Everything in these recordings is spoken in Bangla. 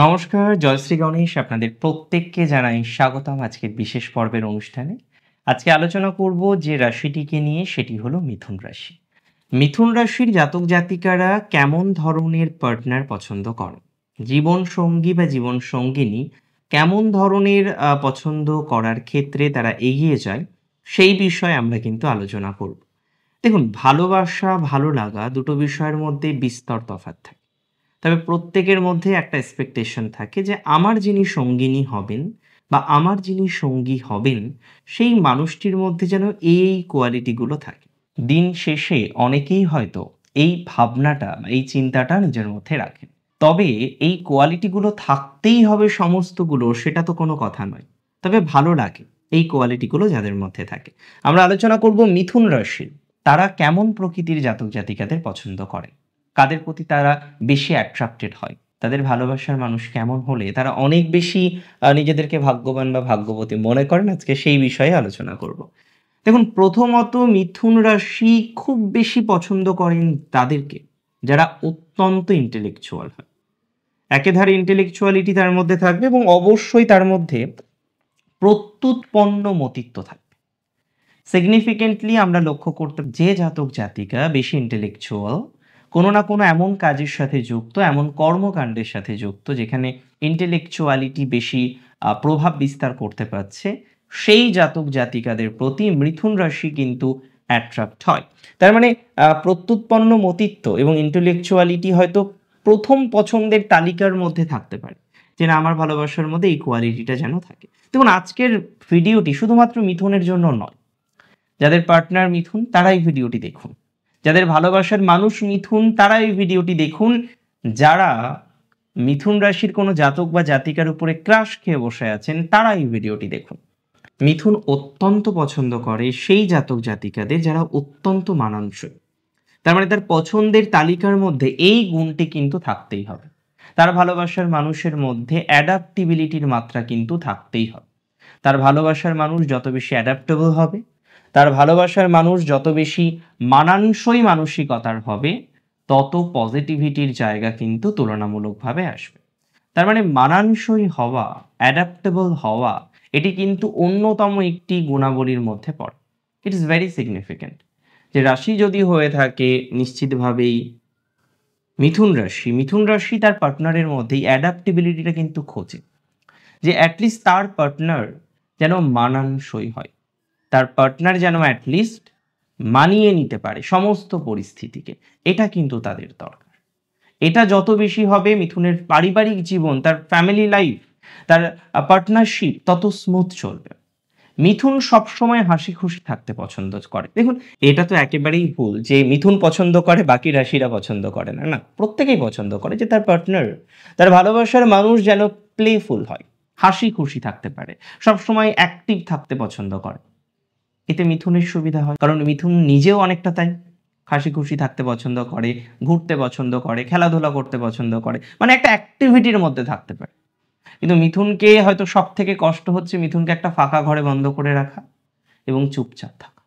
নমস্কার, জয়শ্রী গণেশ আপনাদের প্রত্যেককে জানাই স্বাগতম আজকের বিশেষ পর্বের অনুষ্ঠানে। আজকে আলোচনা করব যে রাশিটিকে নিয়ে, সেটি হলো মিথুন রাশি। মিথুন রাশির জাতক জাতিকারা কেমন ধরনের পার্টনার পছন্দ করেন? জীবন সঙ্গী বা জীবন সঙ্গিনী কেমন ধরনের পছন্দ করার ক্ষেত্রে তারা এগিয়ে যায়, সেই বিষয়ে আমরা কিন্তু আলোচনা করব। দেখুন, ভালোবাসা, ভালো লাগা দুটো বিষয়ের মধ্যে বিস্তর তফাৎ থাকে। তবে প্রত্যেকের মধ্যে একটা এক্সপেকটেশন থাকে যে আমার যিনি সঙ্গিনী হবেন বা আমার যিনি সঙ্গী হবেন, সেই মানুষটির মধ্যে যেন এই কোয়ালিটিগুলো থাকে। দিন শেষে অনেকেই হয়তো এই ভাবনাটা বা এই চিন্তাটা নিজের মধ্যে রাখেন। তবে এই কোয়ালিটিগুলো থাকতেই হবে সমস্তগুলো, সেটা তো কোনো কথা নয়। তবে ভালো লাগে এই কোয়ালিটিগুলো যাদের মধ্যে থাকে। আমরা আলোচনা করব মিথুন রাশির, তারা কেমন প্রকৃতির জাতক জাতিকাদের পছন্দ করে, কাদের প্রতি তারা বেশি অ্যাট্রাক্টেড হয়, তাদের ভালোবাসার মানুষ কেমন হলে তারা অনেক বেশি নিজেদেরকে ভাগ্যবান বা ভাগ্যবতী মনে করেন, আজকে সেই বিষয়ে আলোচনা করব। দেখুন, প্রথমত মিথুন রাশি খুব বেশি পছন্দ করেন তাদেরকে যারা অত্যন্ত ইন্টেলেকচুয়াল হয়। একেধারে ইন্টেলেকচুয়ালিটি তার মধ্যে থাকবে এবং অবশ্যই তার মধ্যে প্রত্যুৎপন্ন মতিত্ব থাকবে। সিগনিফিকেন্টলি আমরা লক্ষ্য করতে যে জাতক জাতিকা বেশি ইন্টেলেকচুয়াল, কোনো না কোনো এমন কাজের সাথে যুক্ত, এমন কর্মকাণ্ডের সাথে যুক্ত যেখানে ইন্টেলেকচুয়ালিটি বেশি প্রভাব বিস্তার করতে পারছে, সেই জাতক জাতিকাদের প্রতি মিথুন রাশি কিন্তু অ্যাট্রাক্ট হয়। তার মানে প্রত্যুৎপন্ন মতিত্ব এবং ইন্টেলেকচুয়ালিটি হয়তো প্রথম পছন্দের তালিকার মধ্যে থাকতে পারে, যে না, আমার ভালোবাসার মধ্যে এই কোয়ালিটিটা যেন থাকে। দেখুন, আজকের ভিডিওটি শুধুমাত্র মিথুনের জন্য নয়। যাদের পার্টনার মিথুন তারা এই ভিডিওটি দেখুন, যাদের ভালোবাসার মানুষ মিথুন তারা এই ভিডিওটি দেখুন, যারা মিথুন রাশির কোনো জাতক বা জাতিকার উপরে ক্রাশ খেয়ে বসে আছেন তারা এই ভিডিওটি দেখুন। মিথুন অত্যন্ত পছন্দ করে সেই জাতক জাতিকাদের যারা অত্যন্ত মানানসই। তার মানে তার পছন্দের তালিকার মধ্যে এই গুণটি কিন্তু থাকতেই হবে। তার ভালোবাসার মানুষের মধ্যে অ্যাডাপ্টিবিলিটির মাত্রা কিন্তু থাকতেই হবে। তার ভালোবাসার মানুষ যত বেশি অ্যাডাপ্টেবল হবে, তার ভালোবাসার মানুষ যত বেশি মানানসই মানসিকতার হবে, তত পজিটিভিটির জায়গা কিন্তু তুলনামূলকভাবে আসবে। তার মানে মানানসই হওয়া, অ্যাডাপ্টেবল হওয়া, এটি কিন্তু অন্যতম একটি গুণাবলীর মধ্যে পড়ে। It is very significant. যে রাশি যদি হয়ে থাকে নিশ্চিতভাবেই মিথুন রাশি, মিথুন রাশি তার পার্টনারের মধ্যেই অ্যাডাপ্টেবিলিটিটা কিন্তু খোঁজে, যে অ্যাটলিস্ট তার পার্টনার যেন মানানসই হয়, তার পার্টনার যেন অ্যাটলিস্ট মানিয়ে নিতে পারে সমস্ত পরিস্থিতিকে। এটা কিন্তু তাদের দরকার। এটা যত বেশি হবে, মিথুনের পারিবারিক জীবন, তার ফ্যামিলি লাইফ, তার পার্টনারশিপ তত স্মুথ চলবে। মিথুন সবসময় হাসি খুশি থাকতে পছন্দ করে। দেখুন, এটা তো একেবারেই ভুল যে মিথুন পছন্দ করে বাকি রাশিরা পছন্দ করে না। না, প্রত্যেকেই পছন্দ করে যে তার পার্টনার, তার ভালোবাসার মানুষ যেন প্লেফুল হয়, হাসি খুশি থাকতে পারে, সবসময় অ্যাক্টিভ থাকতে পছন্দ করে। এতে মিথুনের সুবিধা হয়, কারণ মিথুন নিজেও অনেকটা তাই হাসি খুশি থাকতে পছন্দ করে, ঘুরতে পছন্দ করে, খেলাধুলা করতে পছন্দ করে, মানে একটা অ্যাক্টিভিটির মধ্যে থাকতে পারে। কিন্তু মিথুনকে হয়তো সব থেকে কষ্ট হচ্ছে মিথুনকে একটা ফাঁকা ঘরে বন্ধ করে রাখা এবং চুপচাপ থাকা।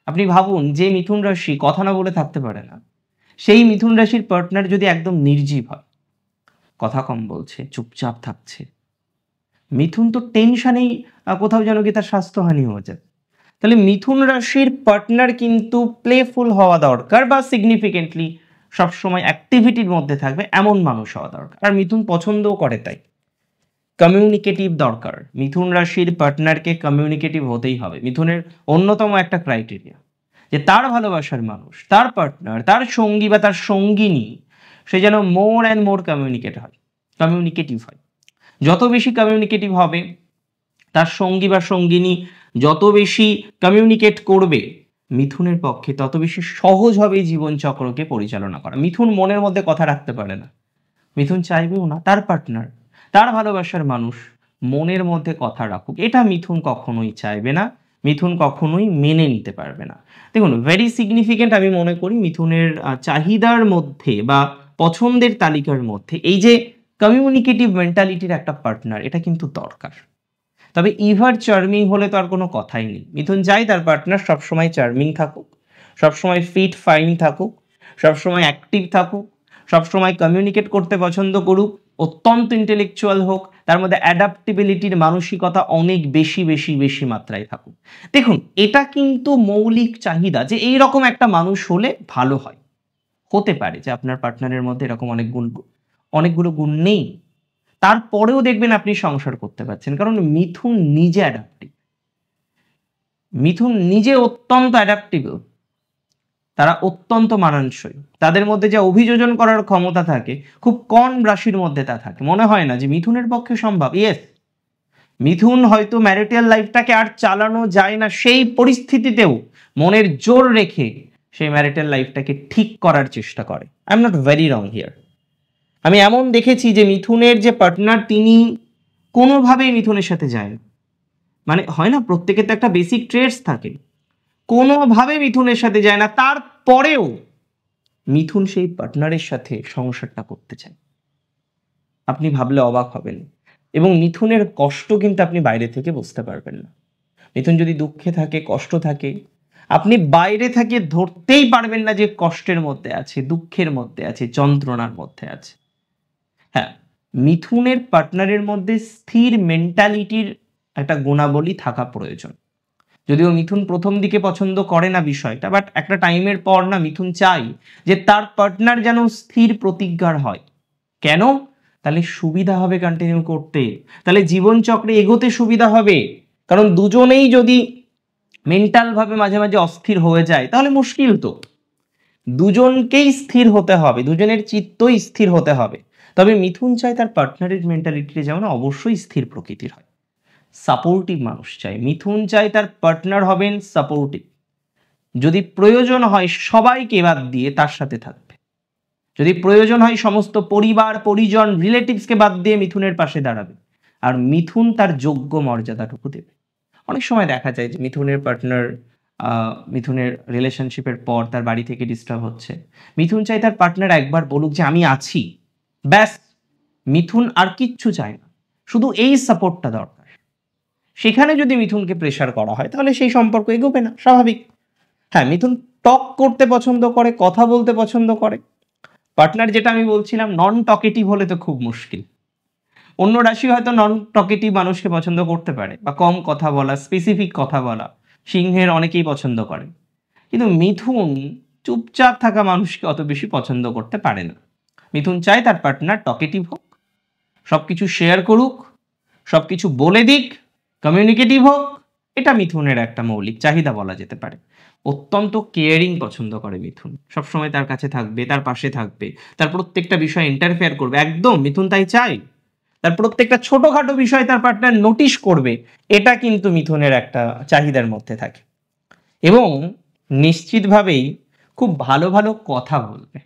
আপনি ভাবুন, যে মিথুন রাশি কথা না বলে থাকতে পারে না, সেই মিথুন রাশির পার্টনার যদি একদম নির্জীব হয়, কথা কম বলছে, চুপচাপ থাকছে, মিথুন তো টেনশনেই কোথাও যেন কি তার স্বাস্থ্যহানি হয়ে যায়। তাহলে মিথুন রাশির পার্টনার কিন্তু প্লেফুল হওয়া দরকার, বা সিগনিফিকেন্টলি সবসময় অ্যাক্টিভিটির মধ্যে থাকবে এমন মানুষ হওয়া দরকার। আর মিথুন পছন্দও করে তাই। কমিউনিকেটিভ দরকার, মিথুন রাশির পার্টনারকে কমিউনিকেটিভ হতেই হবে। মিথুনের অন্যতম একটা ক্রাইটেরিয়া যে তার ভালোবাসার মানুষ, তার পার্টনার, তার সঙ্গী বা তার সঙ্গিনী, সে যেন মোর অ্যান্ড মোর কমিউনিকেটিভ হয়। যত বেশি কমিউনিকেটিভ হবে, তার সঙ্গী বা সঙ্গিনী যত বেশি কমিউনিকেট করবে, মিথুনের পক্ষে তত বেশি সহজ হবে এই জীবনচক্রকে পরিচালনা করা। মিথুন মনের মধ্যে কথা রাখতে পারে না, মিথুন চাইবেও না তার পার্টনার, তার ভালোবাসার মানুষ মনের মধ্যে কথা রাখুক। এটা মিথুন কখনোই চাইবে না, মিথুন কখনোই মেনে নিতে পারবে না। দেখুন, ভেরি সিগনিফিক্যান্ট আমি মনে করি মিথুনের চাহিদার মধ্যে বা পছন্দের তালিকার মধ্যে এই যে কমিউনিকেটিভ মেন্টালিটির একটা পার্টনার, এটা কিন্তু দরকার। তবে ইভার চার্মিং হলে তো আর কোনো কথাই নেই। মিথুন চাই তার পার্টনার সবসময় চার্মিং থাকুক, সবসময় ফিট ফাইন থাকুক, সবসময় অ্যাক্টিভ থাকুক, সবসময় কমিউনিকেট করতে পছন্দ করুক, অত্যন্ত ইন্টেলেকচুয়াল হোক, তার মধ্যে অ্যাডাপ্টেবিলিটির মানসিকতা অনেক বেশি বেশি বেশি মাত্রায় থাকুক। দেখুন, এটা কিন্তু মৌলিক চাহিদা যে এইরকম একটা মানুষ হলে ভালো হয়। হতে পারে যে আপনার পার্টনারের মধ্যে এরকম অনেকগুলো গুণ নেই, তারপরেও দেখবেন আপনি সংসার করতে পারছেন, কারণ মিথুন নিজে অ্যাডাপ্টিভ, মিথুন নিজে অত্যন্ত অ্যাডাপ্টেবল, তারা অত্যন্ত মানানসই, তাদের মধ্যে যে অভিযোজন করার ক্ষমতা থাকে খুব কম রাশির মধ্যে তা থাকে। মনে হয় না যে মিথুনের পক্ষে সম্ভব? ইয়েস, মিথুন হয়তো ম্যারিটাল লাইফটাকে আর চালানো যায় না, সেই পরিস্থিতিতেও মনের জোর রেখে সেই ম্যারিটাল লাইফটাকে ঠিক করার চেষ্টা করে। I am not very wrong here. আমি এমন দেখেছি যে মিথুনের যে পার্টনার, তিনি কোনোভাবেই মিথুনের সাথে যায় না, মানে হয় না প্রত্যেকের তো একটা বেসিক ট্রেটস থাকে, কোনোভাবে মিথুনের সাথে যায় না, তারপরেও মিথুন সেই পার্টনারের সাথে সংসারটা করতে চায়। আপনি ভাবলে অবাক হবেন। এবং মিথুনের কষ্ট কিন্তু আপনি বাইরে থেকে বুঝতে পারবেন না। মিথুন যদি দুঃখে থাকে, কষ্ট থাকে, আপনি বাইরে থেকে ধরতেই পারবেন না যে কষ্টের মধ্যে আছে, দুঃখের মধ্যে আছে, যন্ত্রণার মধ্যে আছে। হ্যাঁ, মিথুনের পার্টনারের মধ্যে স্থির মেন্টালিটির একটা গুণাবলী থাকা প্রয়োজন। যদিও মিথুন প্রথম দিকে পছন্দ করে না বিষয়টা, বাট একটা টাইমের পর না মিথুন চাই যে তার পার্টনার যেন স্থির প্রতিজ্ঞার হয়। কেন? তাহলে সুবিধা হবে কন্টিনিউ করতে, তাহলে জীবনচক্রে এগোতে সুবিধা হবে। কারণ দুজনেই যদি মেন্টালভাবে মাঝে মাঝে অস্থির হয়ে যায় তাহলে মুশকিল তো। দুজনকেই স্থির হতে হবে, দুজনের চিত্তই স্থির হতে হবে। তবে মিথুন চায় তার পার্টনারের মেন্টালিটিটা যেমন অবশ্যই স্থির প্রকৃতির হয়, সাপোর্টিভ মানুষ চাই। মিথুন চাই তার পার্টনার হবেন সাপোর্টিভ, যদি প্রয়োজন হয় সবাইকে বাদ দিয়ে তার সাথে থাকবে, যদি প্রয়োজন হয় সমস্ত পরিবার পরিজন রিলেটিভসকে বাদ দিয়ে মিথুনের পাশে দাঁড়াবে, আর মিথুন তার যোগ্য মর্যাদাটুকু দেবে। অনেক সময় দেখা যায় যে মিথুনের পার্টনার মিথুনের রিলেশনশিপের পর তার বাড়ি থেকে ডিস্টার্ব হচ্ছে, মিথুন চাই তার পার্টনার একবার বলুক যে আমি আছি, ব্যাস। মিথুন আর কিচ্ছু চায় না, শুধু এই সাপোর্টটা দরকার। সেখানে যদি মিথুনকে প্রেশার করা হয় তাহলে সেই সম্পর্ক এগোবে না, স্বাভাবিক। হ্যাঁ, মিথুন টক করতে পছন্দ করে, কথা বলতে পছন্দ করে। পার্টনার, যেটা আমি বলছিলাম, নন টকেটিভ হলে তো খুব মুশকিল। অন্য রাশি হয়তো নন টকেটিভ মানুষকে পছন্দ করতে পারে, বা কম কথা বলা, স্পেসিফিক কথা বলা সিংহের অনেকেই পছন্দ করে, কিন্তু মিথুন চুপচাপ থাকা মানুষকে অত বেশি পছন্দ করতে পারে না। মিথুন চায় তার পার্টনার টকেটিভ হোক, সবকিছু শেয়ার করুক, সবকিছু বলে দিক, কমিউনিকেটিভ হোক। এটা মিথুনের একটা মৌলিক চাহিদা বলা যেতে পারে। অত্যন্ত কেয়ারিং পছন্দ করে মিথুন, সবসময় তার কাছে থাকবে, তার পাশে থাকবে, তার প্রত্যেকটা বিষয়ে ইন্টারফেয়ার করবে, একদম মিথুন তাই চাই। তার প্রত্যেকটা ছোটখাটো বিষয় তার পার্টনার নোটিশ করবে, এটা কিন্তু মিথুনের একটা চাহিদার মধ্যে থাকে। এবং নিশ্চিতভাবেই খুব ভালো ভালো কথা বলবে।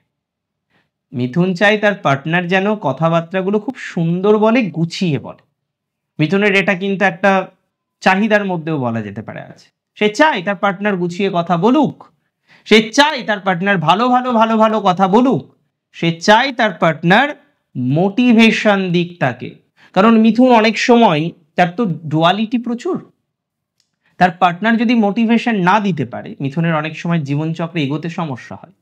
মিথুন চাই তার পার্টনার যেন কথাবার্তাগুলো খুব সুন্দর বলে, গুছিয়ে বলে। মিথুনের এটা কিন্তু একটা চাহিদার মধ্যেও বলা যেতে পারে আছে। সে চায় তার পার্টনার গুছিয়ে কথা বলুক, সে চায় তার পার্টনার ভালো ভালো ভালো ভালো কথা বলুক, সে চায় তার পার্টনার মোটিভেশন দিক তাকে। কারণ মিথুন অনেক সময়, তার তো ডুয়ালিটি প্রচুর, তার পার্টনার যদি মোটিভেশন না দিতে পারে, মিথুনের অনেক সময় জীবনচক্রে এগোতে সমস্যা হয়।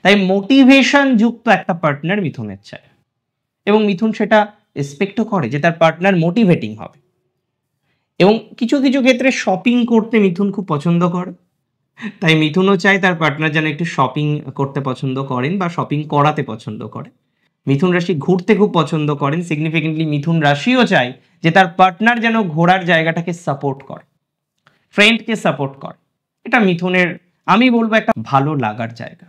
তাই মোটিভেশন যুক্ত একটা পার্টনার মিথুনের চায়, এবং মিথুন সেটা এক্সপেক্টও করে যে তার পার্টনার মোটিভেটিং হবে। এবং কিছু কিছু ক্ষেত্রে শপিং করতে মিথুন খুব পছন্দ করে, তাই মিথুনও চায় তার পার্টনার যেন একটু শপিং করতে পছন্দ করেন বা শপিং করাতে পছন্দ করে। মিথুন রাশি ঘুরতে খুব পছন্দ করেন, সিগনিফিকেন্টলি মিথুন রাশিও চায় যে তার পার্টনার যেন ঘোরার জায়গাটাকে সাপোর্ট করে, ফ্রেন্ডকে সাপোর্ট করে। এটা মিথুনের, আমি বলবো, একটা ভালো লাগার জায়গা।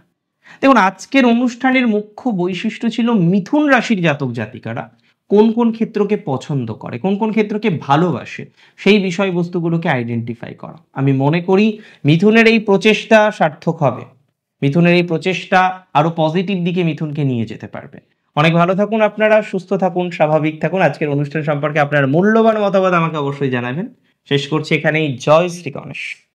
দেখুন, আজকের অনুষ্ঠানের মুখ্য বৈশিষ্ট্য ছিল মিথুন রাশির জাতক জাতিকারা কোন কোন ক্ষেত্রকে পছন্দ করে, কোন কোন ক্ষেত্রকে ভালোবাসে, সেই বিষয়বস্তুগুলোকে আইডেন্টিফাই করা। আমি মনে করি মিথুনের এই প্রচেষ্টা সার্থক হবে, মিথুনের এই প্রচেষ্টা আরো পজিটিভ দিকে মিথুনকে নিয়ে যেতে পারবে। অনেক ভালো থাকুন আপনারা, সুস্থ থাকুন, স্বাভাবিক থাকুন। আজকের অনুষ্ঠান সম্পর্কে আপনার মূল্যবান মতামত আমাকে অবশ্যই জানাবেন। শেষ করছি এখানেই। জয় শ্রী গণেশ।